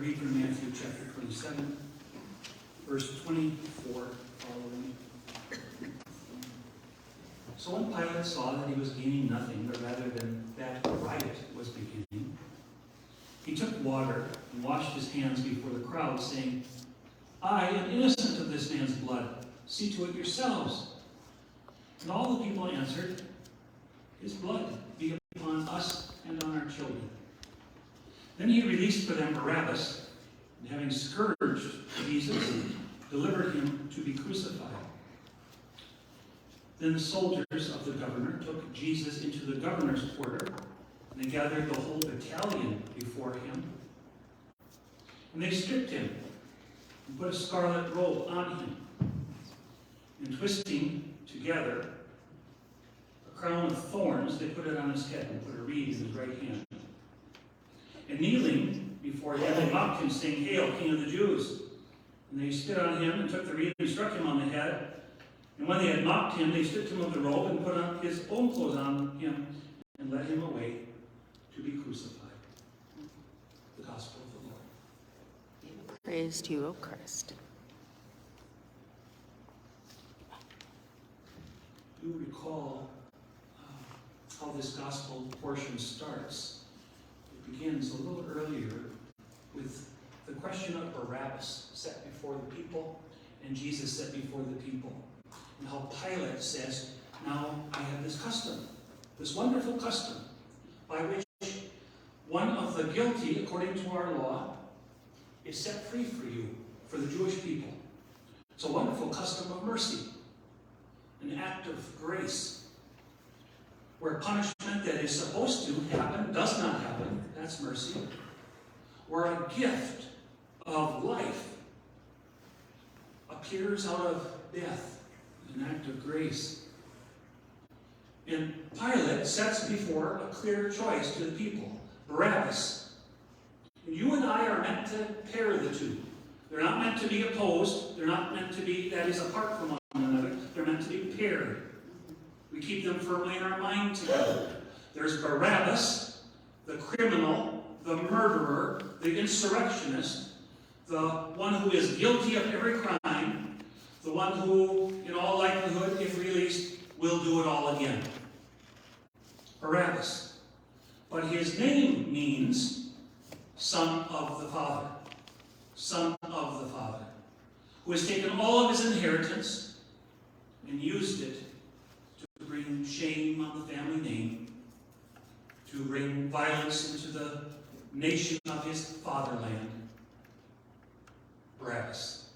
read from Matthew chapter 27, verse 24 following. So when Pilate saw that he was gaining nothing, but rather than that a riot was beginning, he took water and washed his hands before the crowd, saying, I am innocent of this man's blood. See to it yourselves. And all the people answered, his blood be upon us and on our children. Then he released for them Barabbas, and having scourged Jesus, delivered him to be crucified. Then the soldiers of the governor took Jesus into the governor's quarter, and they gathered the whole battalion before him. And they stripped him and put a scarlet robe on him, and twisting together a crown of thorns, they put it on his head and put a reed in his right hand. And kneeling before him, they mocked him, saying, Hail, King of the Jews! And they spit on him and took the reed and struck him on the head. And when they had mocked him, they stripped him of the robe and put on his own clothes on him and led him away to be crucified. The Gospel of the Lord. Praise to you, O Christ. Do recall how this Gospel portion starts. It begins a little earlier with the question of Barabbas set before the people and Jesus set before the people. And how Pilate says, now I have this custom, this wonderful custom, by which one of the guilty, according to our law, is set free for you, for the Jewish people. It's a wonderful custom of mercy, an act of grace, where punishment that is supposed to happen does not happen, that's mercy, where a gift of life appears out of death, an act of grace. And Pilate sets before a clear choice to the people, Barabbas. And you and I are meant to pair the two. They're not meant to be opposed. They're not meant to be, that is, apart from one another. They're meant to be paired. We keep them firmly in our mind together. There's Barabbas, the criminal, the murderer, the insurrectionist, the one who is guilty of every crime, the one who, in all likelihood, if released, will do it all again. Barabbas. But his name means Son of the Father. Son of the Father. Who has taken all of his inheritance and used it to bring shame on the family name, to bring violence into the nation of his fatherland. Barabbas.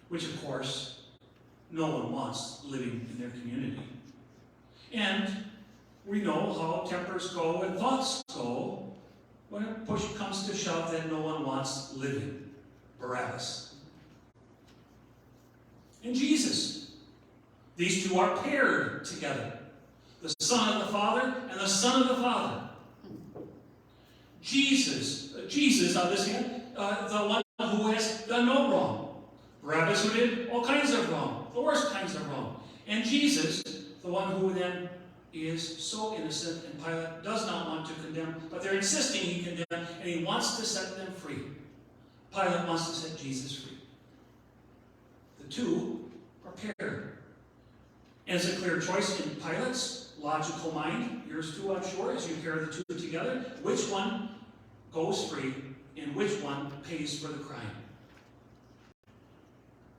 Which, of course, no one wants living in their community. And we know how tempers go and thoughts go when push comes to shove that no one wants living. Barabbas. And Jesus. These two are paired together. The Son of the Father and the Son of the Father. Jesus on this hand, the one who has done no wrong. Barabbas, who did all kinds of wrong, the worst kinds of wrong. And Jesus, the one who then is so innocent, and Pilate does not want to condemn, but they're insisting he condemn, and he wants to set them free. Pilate wants to set Jesus free. The two are paired. And it's a clear choice in Pilate's logical mind, yours too, I'm sure, as you pair the two together, which one goes free and which one pays for the crime.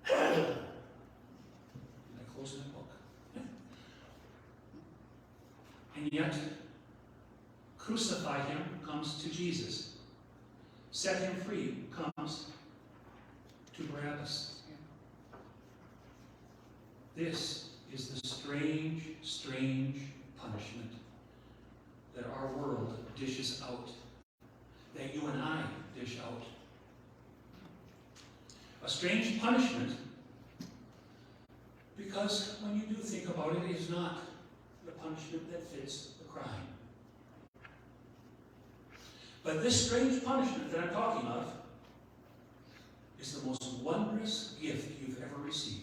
Did I close that book? And yet, crucify him comes to Jesus. Set him free comes to Barabbas. This is the strange, strange punishment that our world dishes out, that you and I dish out. A strange punishment because when you do think about it, it is not the punishment that fits the crime. But this strange punishment that I'm talking of is the most wondrous gift you've ever received.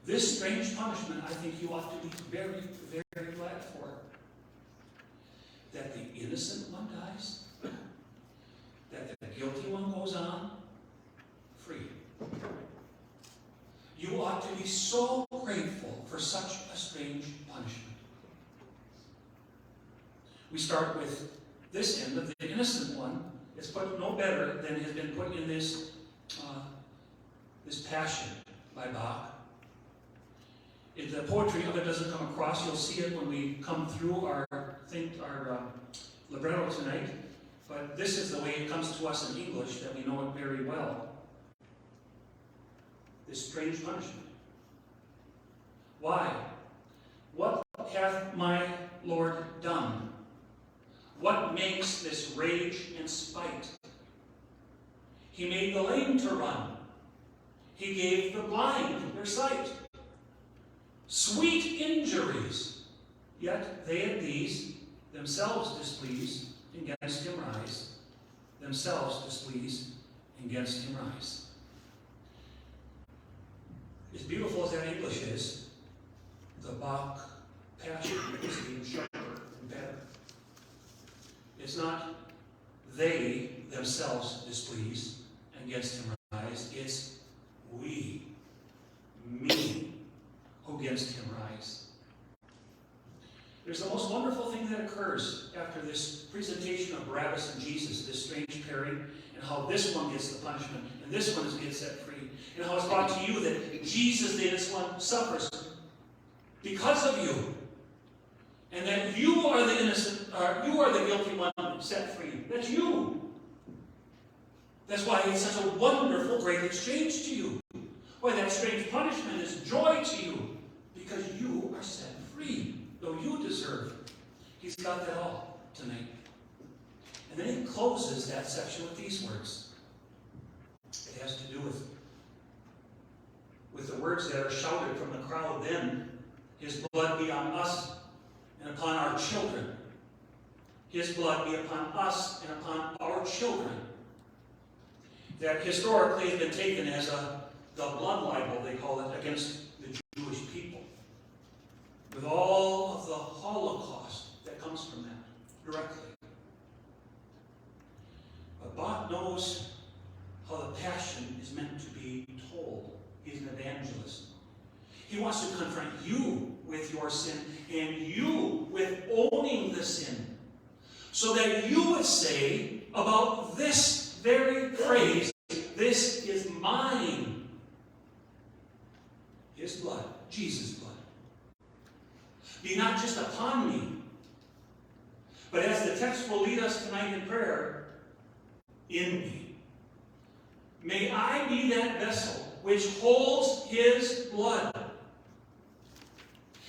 This strange punishment, I think you ought to be very, very glad for. That the innocent one dies, that so grateful for such a strange punishment. We start with this end of the innocent one. It's put no better than has been put in this Passion by Bach. If the poetry of it doesn't come across, you'll see it when we come through our libretto tonight. But this is the way it comes to us in English, that we know it very well. This strange punishment. Why? What hath my Lord done? What makes this rage and spite? He made the lame to run. He gave the blind their sight. Sweet injuries, yet they at these themselves displeased, against him rise. Themselves displeased, against him rise. As beautiful as that English is, the Bach Passion is even sharper and better. It's not they themselves displeased, against him rise. It's we, me, who against him rise. There's the most wonderful thing that occurs after this presentation of Barabbas and Jesus, this strange pairing, and how this one gets the punishment, and this one gets set free, and how it's brought to you that Jesus, the innocent one, suffers because of you, and that you are the innocent, you are the guilty one set free. That's you. That's why it's such a wonderful, great exchange to you. Why that strange punishment is joy to you, because you are set free, though you deserve. He's got that all tonight. And then he closes that section with these words. It has to do with the words that are shouted from the crowd then. His blood be on us and upon our children. His blood be upon us and upon our children. That historically has been taken as the blood libel, they call it, against the Jewish people. With all of the Holocaust that comes from that, directly. But Bach knows how the Passion is meant to be told. He's an evangelist. He wants to confront you with your sin, and you with owning the sin. So that you would say about this very phrase, this is mine. His blood, Jesus' blood. Be not just upon me, but as the text will lead us tonight in prayer, in me. May I be that vessel which holds his blood.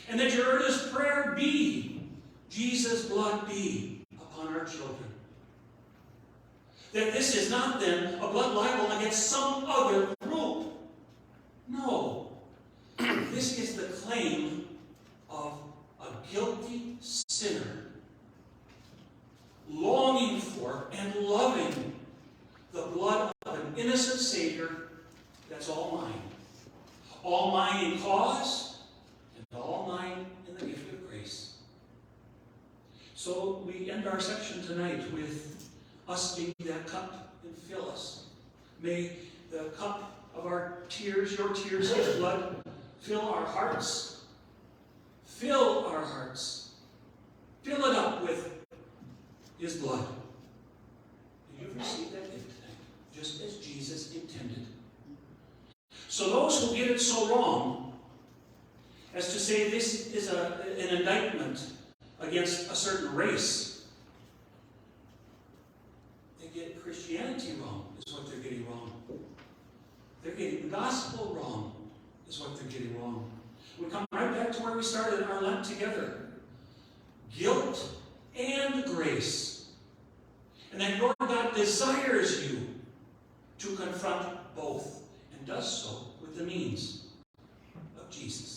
And that your earnest prayer be, Jesus' blood be upon our children. That this is not then a blood libel against some other group. No. This is the claim of a guilty sinner longing for and loving the blood of an innocent Savior that's all mine. All mine in cause, and all mine in the gift of grace. So we end our section tonight with us being that cup and fill us. May the cup of our tears, your tears, his blood, fill our hearts. Fill our hearts. Fill it up with his blood. And you've received that gift tonight, just as Jesus intended. So those who get it so wrong as to say this is an indictment against a certain race, they get Christianity wrong, is what they're getting wrong. They're getting the gospel wrong, is what they're getting wrong. We come right back to where we started our Lent together. Guilt and grace. And that your God desires you to confront both, and does so with the means of Jesus.